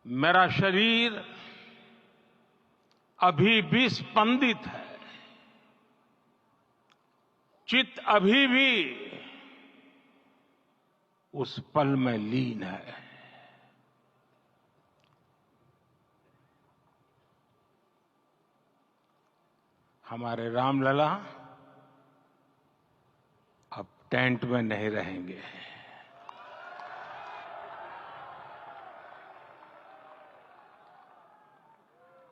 मेरा शरीर अभी भी स्पंदित है, चित्त अभी भी उस पल में लीन है। हमारे रामलला अब टेंट में नहीं रहेंगे।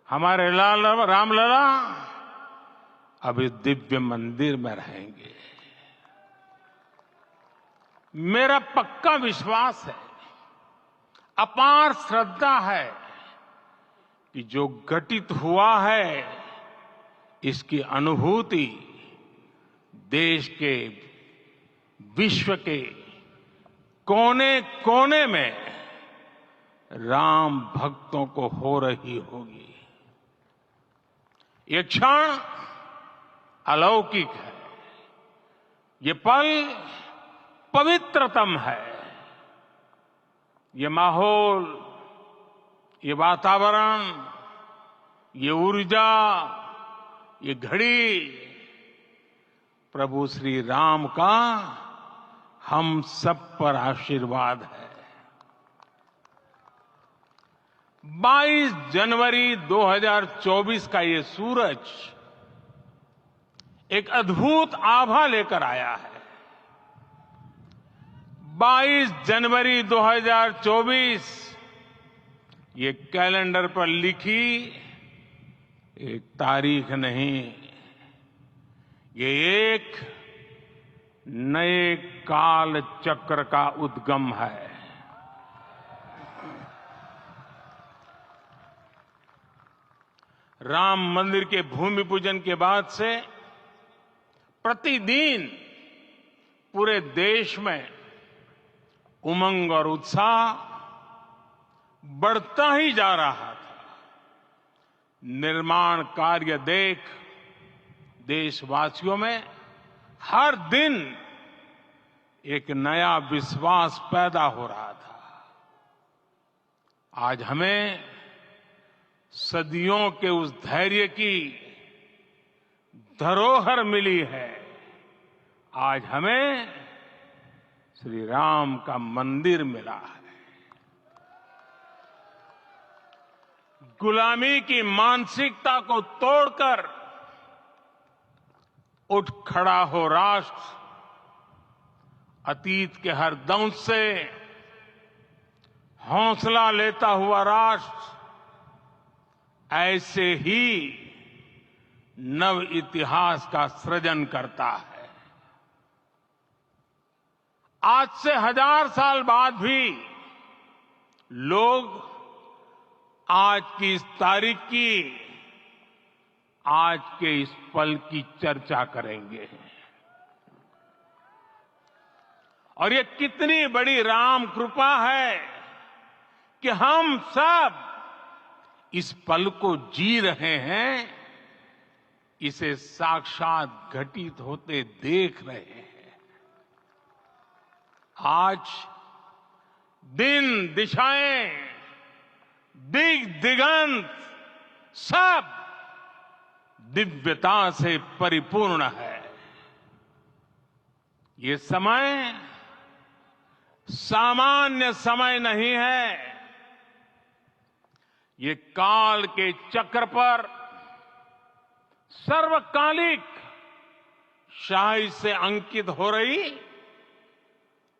हमारे रामलला अब इस दिव्य मंदिर में रहेंगे। मेरा पक्का विश्वास है, अपार श्रद्धा है कि जो घटित हुआ है इसकी अनुभूति देश के, विश्व के कोने कोने में राम भक्तों को हो रही होगी। ये क्षण अलौकिक है, ये पल पवित्रतम है। ये माहौल, ये वातावरण, ये ऊर्जा, ये घड़ी प्रभु श्री राम का हम सब पर आशीर्वाद है। 22 जनवरी 2024 का ये सूरज एक अद्भुत आभा लेकर आया है। 22 जनवरी 2024 ये कैलेंडर पर लिखी एक तारीख नहीं, ये एक नए काल चक्र का उद्गम है। राम मंदिर के भूमि पूजन के बाद से प्रतिदिन पूरे देश में उमंग और उत्साह बढ़ता ही जा रहा था। निर्माण कार्य देख देशवासियों में हर दिन एक नया विश्वास पैदा हो रहा था। आज हमें सदियों के उस धैर्य की धरोहर मिली है। आज हमें श्री राम का मंदिर मिला है। गुलामी की मानसिकता को तोड़कर उठ खड़ा हो राष्ट्र। अतीत के हर दंश से हौसला लेता हुआ राष्ट्र ऐसे ही नव इतिहास का सृजन करता है। आज से 1000 साल बाद भी लोग आज की इस तारीख की, आज के इस पल की चर्चा करेंगे। और ये कितनी बड़ी राम कृपा है कि हम सब इस पल को जी रहे हैं, इसे साक्षात घटित होते देख रहे हैं। आज दिन, दिशाएं, दिगंत सब दिव्यता से परिपूर्ण है। ये समय सामान्य समय नहीं है। ये काल के चक्र पर सर्वकालिक शाही से अंकित हो रही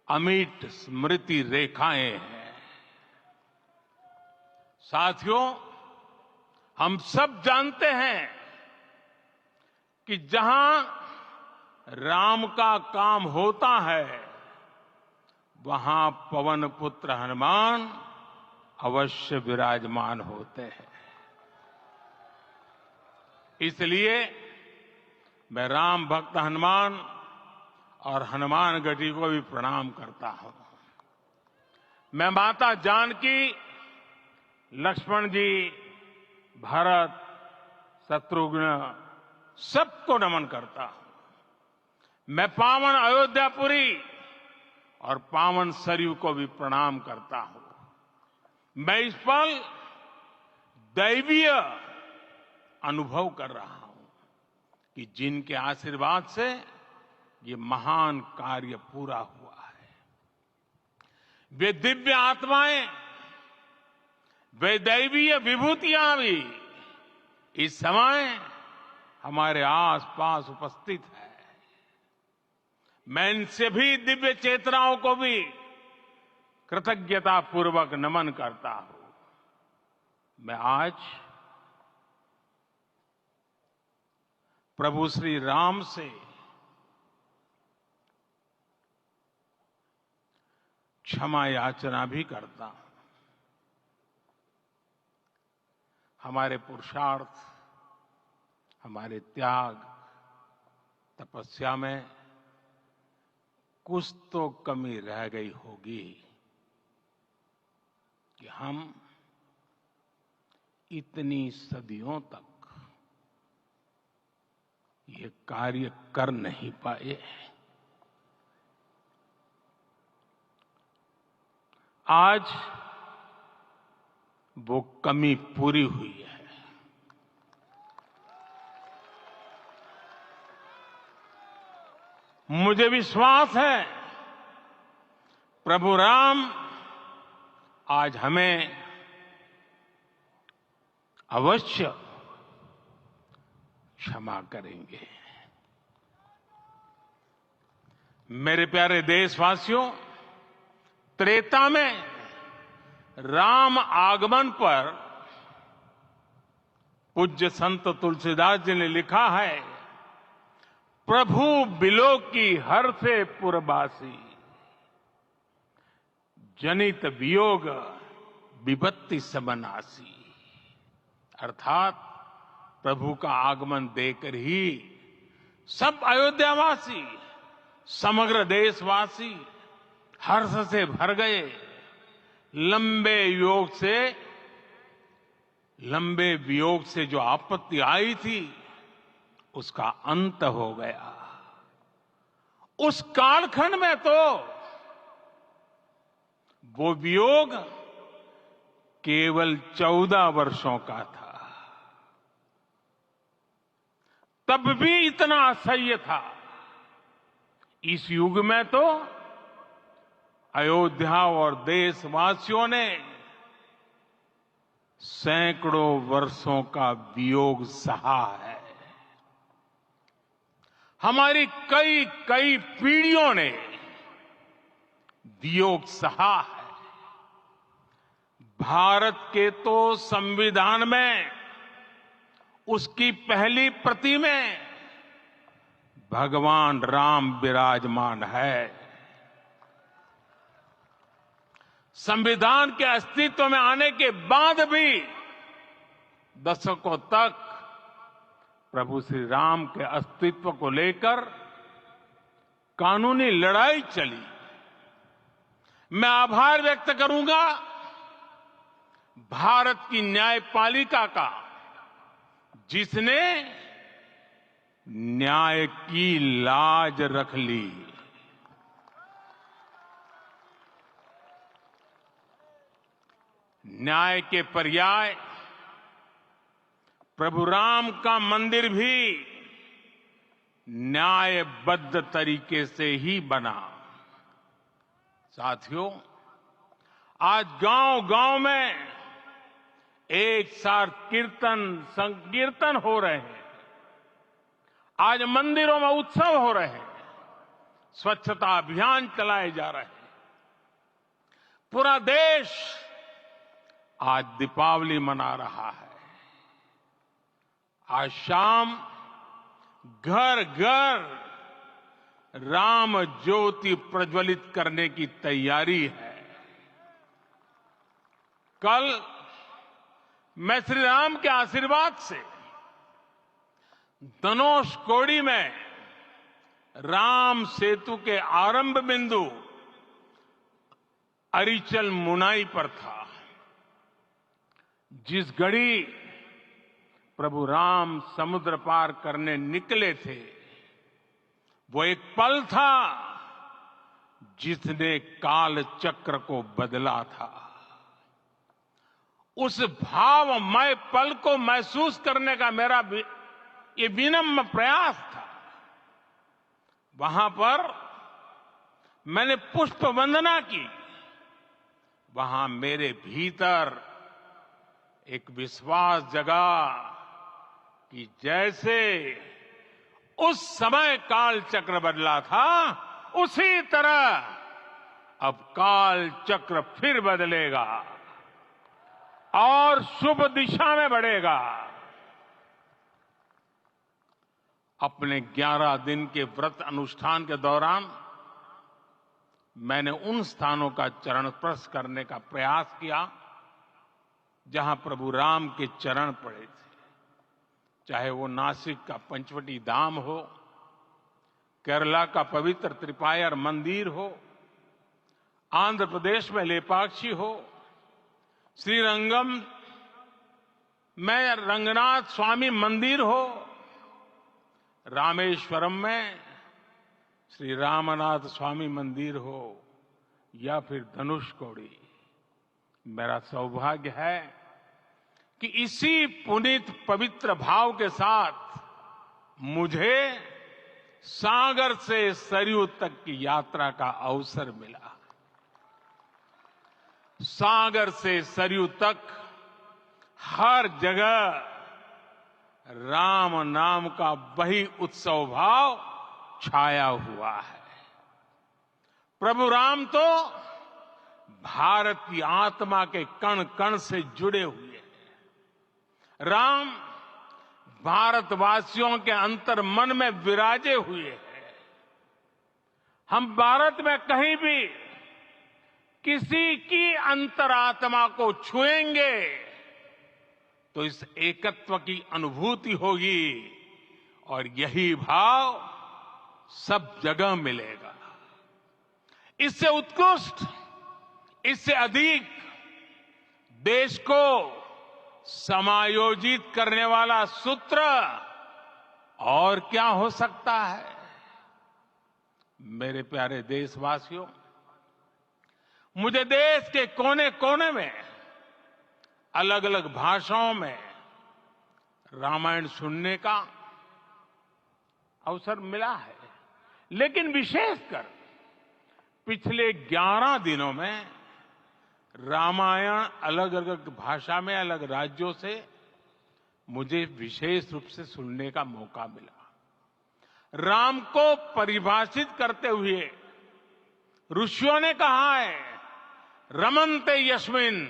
अमिट स्मृति रेखाएं हैं। साथियों, हम सब जानते हैं कि जहां राम का काम होता है वहां पवन पुत्र हनुमान अवश्य विराजमान होते हैं। इसलिए मैं राम भक्त हनुमान और हनुमान गढ़ी को भी प्रणाम करता हूं। मैं माता जानकी, लक्ष्मण जी, भरत, शत्रुघ्न सबको नमन करता हूं। मैं पावन अयोध्यापुरी और पावन सरयू को भी प्रणाम करता हूं। मैं इस पल दैवीय अनुभव कर रहा हूं कि जिनके आशीर्वाद से ये महान कार्य पूरा हुआ है। वे दिव्य आत्माएं, वे दैवीय विभूतियां भी इस समय हमारे आसपास उपस्थित है। मैं इन सभी दिव्य चेतनाओं को भी कृतज्ञता पूर्वक नमन करता हूं। मैं आज प्रभु श्री राम से क्षमा याचना भी करता हूं। हमारे पुरुषार्थ, हमारे त्याग, तपस्या में कुछ तो कमी रह गई होगी कि हम इतनी सदियों तक ये कार्य कर नहीं पाए। आज वो कमी पूरी हुई है। मुझे विश्वास है प्रभु राम आज हमें अवश्य क्षमा करेंगे। मेरे प्यारे देशवासियों, त्रेता में राम आगमन पर पूज्य संत तुलसीदास जी ने लिखा है, प्रभु बिलो की हर से पुरबासी, जनित वियोग विपत्ति सबनासी। अर्थात प्रभु का आगमन देकर ही सब अयोध्यावासी, समग्र देशवासी हर्ष से भर गए। लंबे वियोग से जो आपत्ति आई थी उसका अंत हो गया। उस कालखंड में तो वो वियोग केवल 14 वर्षों का था, तब भी इतना असह्य था। इस युग में तो अयोध्या और देशवासियों ने सैकड़ों वर्षों का वियोग सहा है। हमारी कई कई पीढ़ियों ने वियोग सहा है। भारत के तो संविधान में उसकी पहली प्रति में भगवान राम विराजमान है। संविधान के अस्तित्व में आने के बाद भी दशकों तक प्रभु श्री राम के अस्तित्व को लेकर कानूनी लड़ाई चली। मैं आभार व्यक्त करूंगा भारत की न्यायपालिका का, जिसने न्याय की लाज रख ली। न्याय के पर्याय प्रभु राम का मंदिर भी न्यायबद्ध तरीके से ही बना। साथियों, आज गांव-गांव में एक साथ कीर्तन संकीर्तन हो रहे हैं। आज मंदिरों में उत्सव हो रहे हैं, स्वच्छता अभियान चलाए जा रहे हैं। पूरा देश आज दीपावली मना रहा है। आज शाम घर घर राम ज्योति प्रज्वलित करने की तैयारी है। कल मैं श्री राम के आशीर्वाद से धनुषकोडी में राम सेतु के आरंभ बिंदु अरिचल मुनाई पर था। जिस घड़ी प्रभु राम समुद्र पार करने निकले थे, वो एक पल था जिसने काल चक्र को बदला था। उस भावमय पल को महसूस करने का मेरा ये विनम्र प्रयास था। वहां पर मैंने पुष्प वंदना की। वहां मेरे भीतर एक विश्वास जगा कि जैसे उस समय काल चक्र बदला था, उसी तरह अब काल चक्र फिर बदलेगा और शुभ दिशा में बढ़ेगा। अपने 11 दिन के व्रत अनुष्ठान के दौरान मैंने उन स्थानों का चरण स्पर्श करने का प्रयास किया जहां प्रभु राम के चरण पड़े थे। चाहे वो नासिक का पंचवटी धाम हो, केरला का पवित्र त्रिपायर मंदिर हो, आंध्र प्रदेश में लेपाक्षी हो, श्रीरंगम में रंगनाथ स्वामी मंदिर हो, रामेश्वरम में श्री रामनाथ स्वामी मंदिर हो, या फिर धनुषकोडी। मेरा सौभाग्य है कि इसी पुनीत पवित्र भाव के साथ मुझे सागर से सरयू तक की यात्रा का अवसर मिला। सागर से सरयू तक हर जगह राम नाम का वही उत्सव भाव छाया हुआ है। प्रभु राम तो भारत की आत्मा के कण कण से जुड़े हुए हैं। राम भारतवासियों के अंतर मन में विराजे हुए हैं। हम भारत में कहीं भी किसी की अंतरात्मा को छुएंगे तो इस एकत्व की अनुभूति होगी और यही भाव सब जगह मिलेगा। इससे उत्कृष्ट, इससे अधिक देश को समायोजित करने वाला सूत्र और क्या हो सकता है। मेरे प्यारे देशवासियों, मुझे देश के कोने कोने में अलग अलग भाषाओं में रामायण सुनने का अवसर मिला है, लेकिन विशेषकर पिछले 11 दिनों में रामायण अलग अलग भाषा में अलग राज्यों से मुझे विशेष रूप से सुनने का मौका मिला। राम को परिभाषित करते हुए ऋषियों ने कहा है, रमन्ते यस्मिन्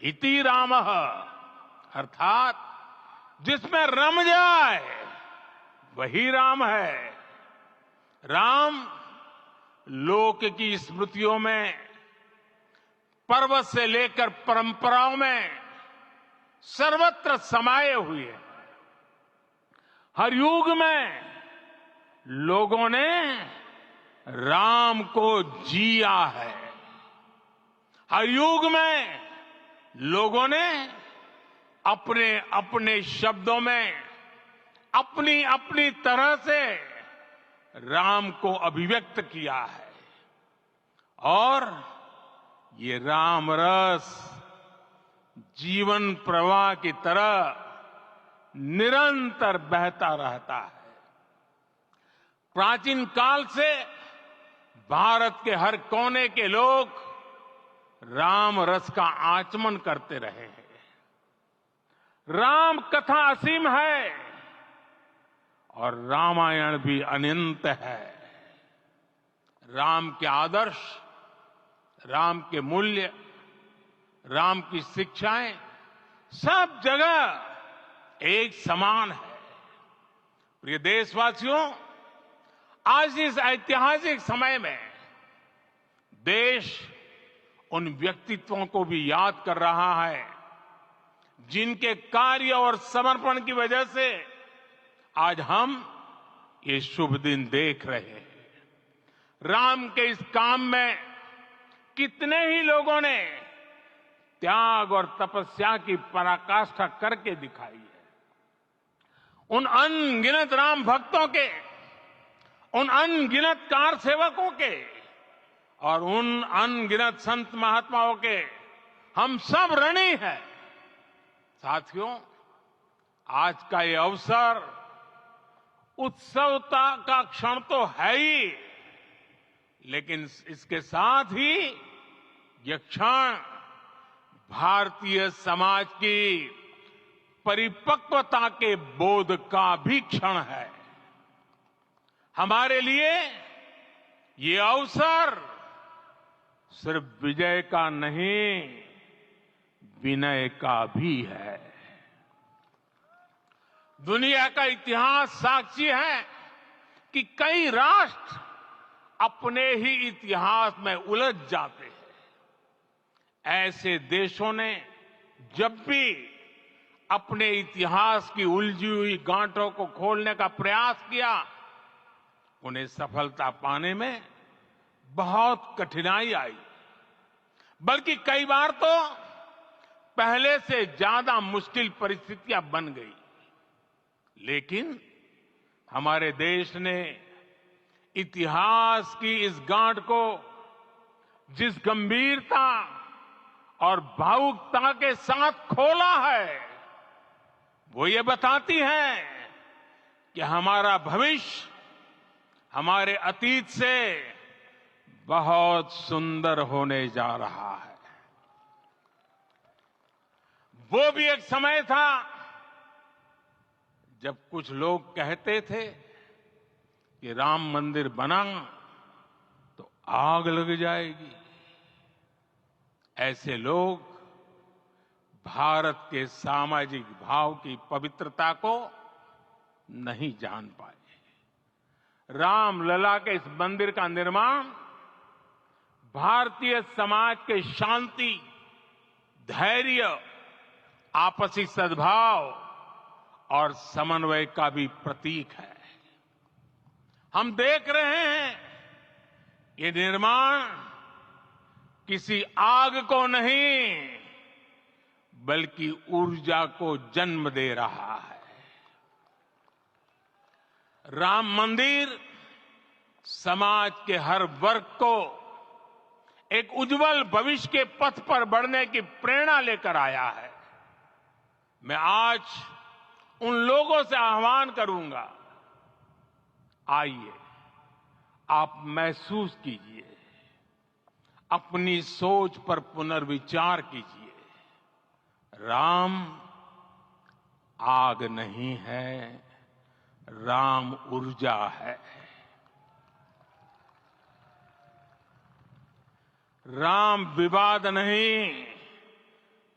इति रामः, अर्थात जिसमें रम जाए वही राम है। राम लोक की स्मृतियों में, पर्वत से लेकर परंपराओं में सर्वत्र समाये हुए हैं। हर युग में लोगों ने राम को जिया है। हर युग में लोगों ने अपने अपने शब्दों में अपनी अपनी तरह से राम को अभिव्यक्त किया है और ये राम रस जीवन प्रवाह की तरह निरंतर बहता रहता है। प्राचीन काल से भारत के हर कोने के लोग राम रस का आचमन करते रहे हैं। राम कथा असीम है और रामायण भी अनंत है। राम के आदर्श, राम के मूल्य, राम की शिक्षाएं सब जगह एक समान है। प्रिय देशवासियों, आज इस ऐतिहासिक समय में देश उन व्यक्तित्वों को भी याद कर रहा है जिनके कार्य और समर्पण की वजह से आज हम ये शुभ दिन देख रहे हैं। राम के इस काम में कितने ही लोगों ने त्याग और तपस्या की पराकाष्ठा करके दिखाई है। उन अनगिनत राम भक्तों के, उन अनगिनत कार सेवकों के और उन अनगिनत संत महात्माओं के हम सब ऋणी हैं। साथियों, आज का ये अवसर उत्सवता का क्षण तो है ही, लेकिन इसके साथ ही यह क्षण भारतीय समाज की परिपक्वता के बोध का भी क्षण है। हमारे लिए ये अवसर सिर्फ विजय का नहीं, विनय का भी है। दुनिया का इतिहास साक्षी है कि कई राष्ट्र अपने ही इतिहास में उलझ जाते हैं। ऐसे देशों ने जब भी अपने इतिहास की उलझी हुई गांठों को खोलने का प्रयास किया, उन्हें सफलता पाने में बहुत कठिनाई आई, बल्कि कई बार तो पहले से ज्यादा मुश्किल परिस्थितियां बन गई। लेकिन हमारे देश ने इतिहास की इस गांठ को जिस गंभीरता और भावुकता के साथ खोला है, वो ये बताती है कि हमारा भविष्य हमारे अतीत से बहुत सुंदर होने जा रहा है। वो भी एक समय था जब कुछ लोग कहते थे कि राम मंदिर बना तो आग लग जाएगी। ऐसे लोग भारत के सामाजिक भाव की पवित्रता को नहीं जान पाए। रामलला के इस मंदिर का निर्माण भारतीय समाज के शांति, धैर्य, आपसी सद्भाव और समन्वय का भी प्रतीक है। हम देख रहे हैं ये निर्माण किसी आग को नहीं, बल्कि ऊर्जा को जन्म दे रहा है। राम मंदिर समाज के हर वर्ग को एक उज्जवल भविष्य के पथ पर बढ़ने की प्रेरणा लेकर आया है। मैं आज उन लोगों से आह्वान करूंगा, आइए आप महसूस कीजिए, अपनी सोच पर पुनर्विचार कीजिए। राम आग नहीं है, राम ऊर्जा है। राम विवाद नहीं,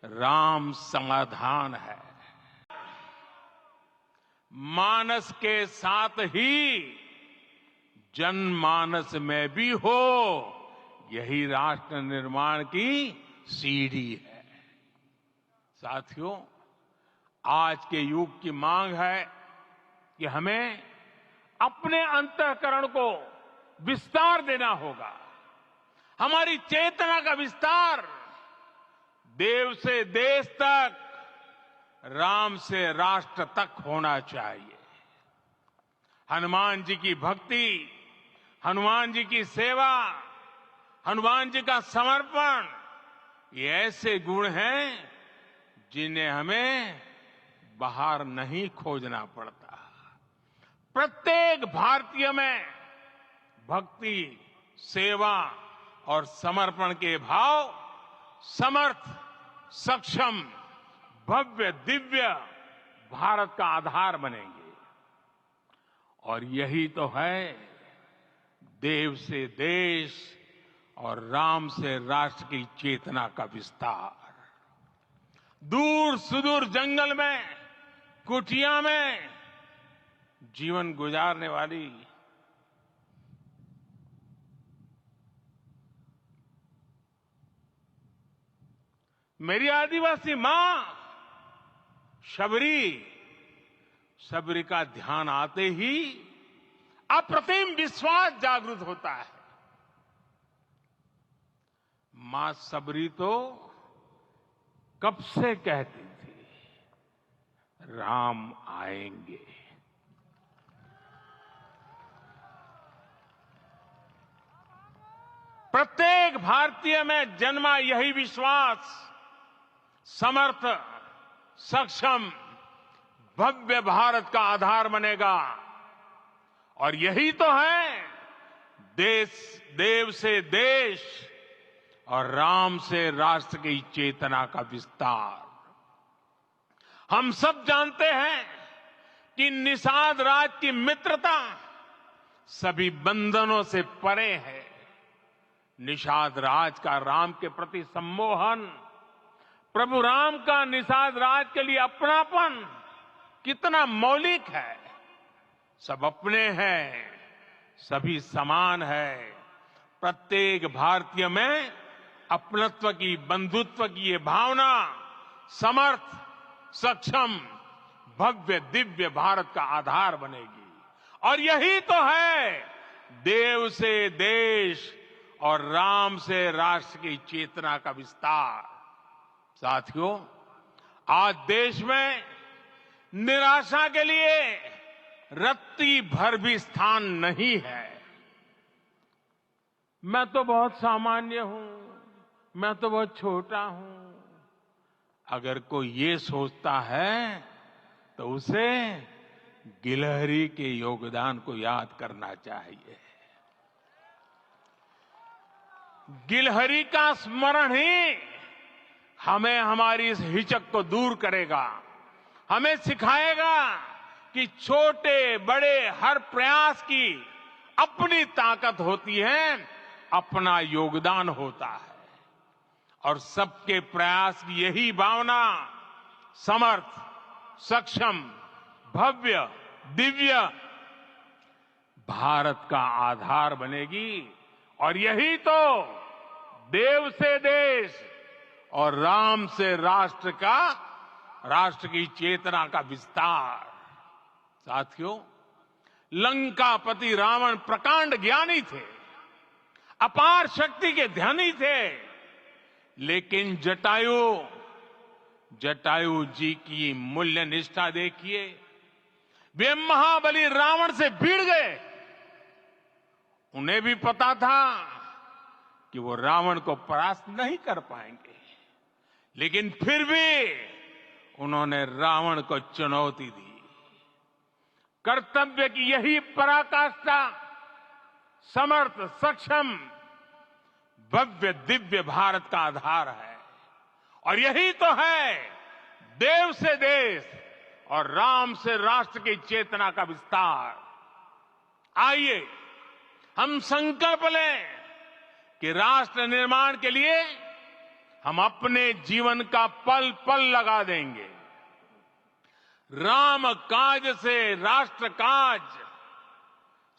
राम समाधान है। मानस के साथ ही जनमानस में भी हो, यही राष्ट्र निर्माण की सीढ़ी है। साथियों, आज के युग की मांग है कि हमें अपने अंतःकरण को विस्तार देना होगा। हमारी चेतना का विस्तार देव से देश तक, राम से राष्ट्र तक होना चाहिए। हनुमान जी की भक्ति, हनुमान जी की सेवा, हनुमान जी का समर्पण, ये ऐसे गुण हैं जिन्हें हमें बाहर नहीं खोजना पड़ता। प्रत्येक भारतीय में भक्ति, सेवा और समर्पण के भाव समर्थ, सक्षम, भव्य, दिव्य भारत का आधार बनेंगे। और यही तो है देव से देश और राम से राष्ट्र की चेतना का विस्तार। दूर सुदूर जंगल में, कुटिया में जीवन गुजारने वाली मेरी आदिवासी मां शबरी का ध्यान आते ही अप्रतिम विश्वास जागृत होता है। मां शबरी तो कब से कहती थी, राम आएंगे। प्रत्येक भारतीय में जन्मा यही विश्वास समर्थ, सक्षम, भव्य भारत का आधार बनेगा। और यही तो है देव से देश और राम से राष्ट्र की चेतना का विस्तार। हम सब जानते हैं कि निषाद राज की मित्रता सभी बंधनों से परे है। निषाद राज का राम के प्रति सम्मोहन, प्रभु राम का निषाद राज के लिए अपनापन कितना मौलिक है। सब अपने हैं, सभी समान है। प्रत्येक भारतीय में अपनत्व की, बंधुत्व की ये भावना समर्थ, सक्षम, भव्य दिव्य भारत का आधार बनेगी। और यही तो है देव से देश और राम से राष्ट्र की चेतना का विस्तार। साथियों, आज देश में निराशा के लिए रत्ती भर भी स्थान नहीं है। मैं तो बहुत सामान्य हूं, मैं तो बहुत छोटा हूं। अगर कोई ये सोचता है तो उसे गिलहरी के योगदान को याद करना चाहिए। गिलहरी का स्मरण ही हमें हमारी इस हिचक को दूर करेगा, हमें सिखाएगा कि छोटे बड़े हर प्रयास की अपनी ताकत होती है, अपना योगदान होता है। और सबके प्रयास की यही भावना समर्थ, सक्षम, भव्य, दिव्य भारत का आधार बनेगी। और यही तो देव से देश और राम से राष्ट्र की चेतना का विस्तार। साथियों, लंकापति रावण प्रकांड ज्ञानी थे, अपार शक्ति के धनी थे, लेकिन जटायु जी की मूल्य निष्ठा देखिए। वे महाबली रावण से भिड़ गए। उन्हें भी पता था कि वो रावण को परास्त नहीं कर पाएंगे, लेकिन फिर भी उन्होंने रावण को चुनौती दी। कर्तव्य की यही पराकाष्ठा समर्थ, सक्षम, भव्य दिव्य भारत का आधार है। और यही तो है देव से देश और राम से राष्ट्र की चेतना का विस्तार। आइए हम संकल्प लें कि राष्ट्र निर्माण के लिए हम अपने जीवन का पल पल लगा देंगे। राम काज से राष्ट्र काज,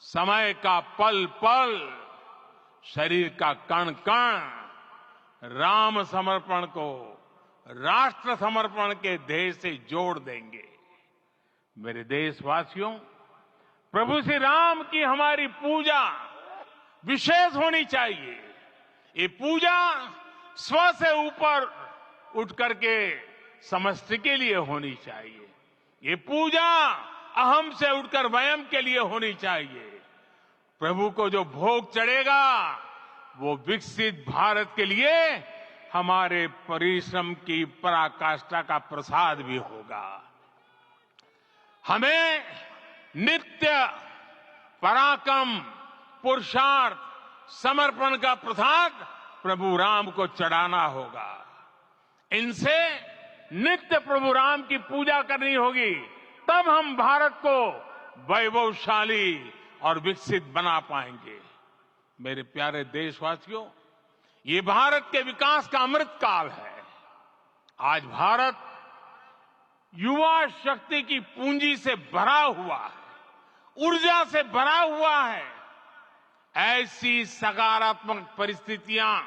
समय का पल पल, शरीर का कण कण राम समर्पण को राष्ट्र समर्पण के ध्येय से जोड़ देंगे। मेरे देशवासियों, प्रभु श्री राम की हमारी पूजा विशेष होनी चाहिए। ये पूजा स्व से ऊपर उठ करके समष्टि के लिए होनी चाहिए। ये पूजा अहम से उठकर वयम के लिए होनी चाहिए। प्रभु को जो भोग चढ़ेगा वो विकसित भारत के लिए हमारे परिश्रम की पराकाष्ठा का प्रसाद भी होगा। हमें नित्य पराक्रम, पुरुषार्थ, समर्पण का प्रसाद प्रभु राम को चढ़ाना होगा। इनसे नित्य प्रभु राम की पूजा करनी होगी, तब हम भारत को वैभवशाली और विकसित बना पाएंगे। मेरे प्यारे देशवासियों, ये भारत के विकास का अमृत काल है। आज भारत युवा शक्ति की पूंजी से भरा हुआ है, ऊर्जा से भरा हुआ है। ऐसी सकारात्मक परिस्थितियां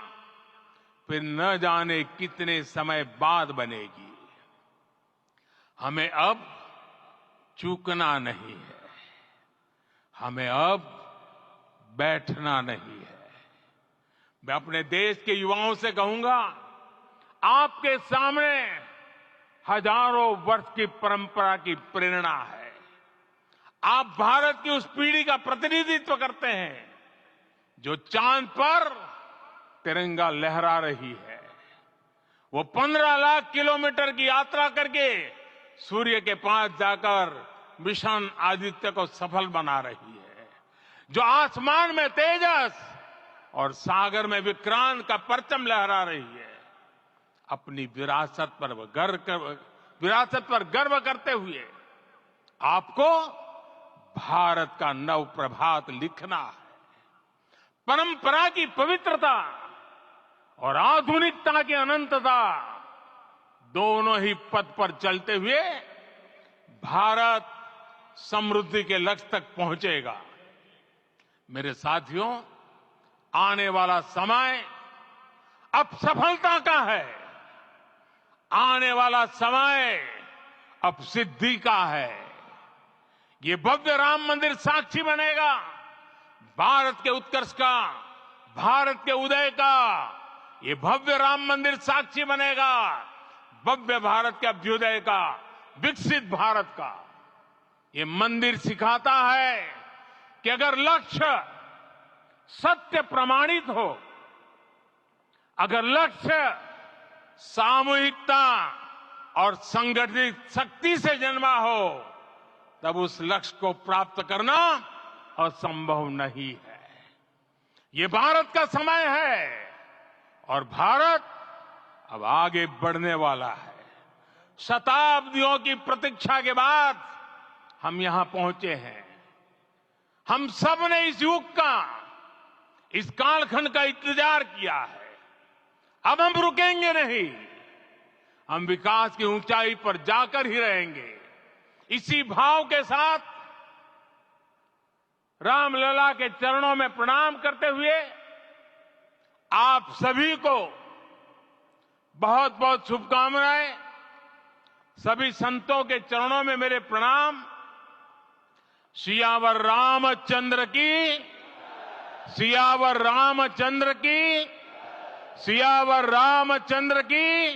फिर न जाने कितने समय बाद बनेगी। हमें अब चूकना नहीं है, हमें अब बैठना नहीं है। मैं अपने देश के युवाओं से कहूंगा, आपके सामने हजारों वर्ष की परंपरा की प्रेरणा है। आप भारत की उस पीढ़ी का प्रतिनिधित्व करते हैं जो चांद पर तिरंगा लहरा रही है। वो 15 लाख किलोमीटर की यात्रा करके सूर्य के पास जाकर मिशन आदित्य को सफल बना रही है, जो आसमान में तेजस और सागर में विक्रांत का परचम लहरा रही है। अपनी विरासत पर गर्व करते हुए आपको भारत का नव प्रभात लिखना है। परंपरा की पवित्रता और आधुनिकता की अनंतता दोनों ही पथ पर चलते हुए भारत समृद्धि के लक्ष्य तक पहुंचेगा। मेरे साथियों, आने वाला समय अब सफलता का है, आने वाला समय अब सिद्धि का है। ये भव्य राम मंदिर साक्षी बनेगा भारत के उत्कर्ष का, भारत के उदय का। ये भव्य राम मंदिर साक्षी बनेगा भव्य भारत के अभ्युदय का, विकसित भारत का। ये मंदिर सिखाता है कि अगर लक्ष्य सत्य प्रमाणित हो, अगर लक्ष्य सामूहिकता और संगठित शक्ति से जन्मा हो, तब उस लक्ष्य को प्राप्त करना असंभव नहीं है। ये भारत का समय है और भारत अब आगे बढ़ने वाला है। शताब्दियों की प्रतीक्षा के बाद हम यहां पहुंचे हैं। हम सब ने इस युग का, इस कालखंड का इंतजार किया है। अब हम रुकेंगे नहीं, हम विकास की ऊंचाई पर जाकर ही रहेंगे। इसी भाव के साथ रामलला के चरणों में प्रणाम करते हुए आप सभी को बहुत बहुत शुभकामनाएं। सभी संतों के चरणों में मेरे प्रणाम। सियावर रामचंद्र की, सियावर रामचंद्र की, सियावर रामचंद्र की।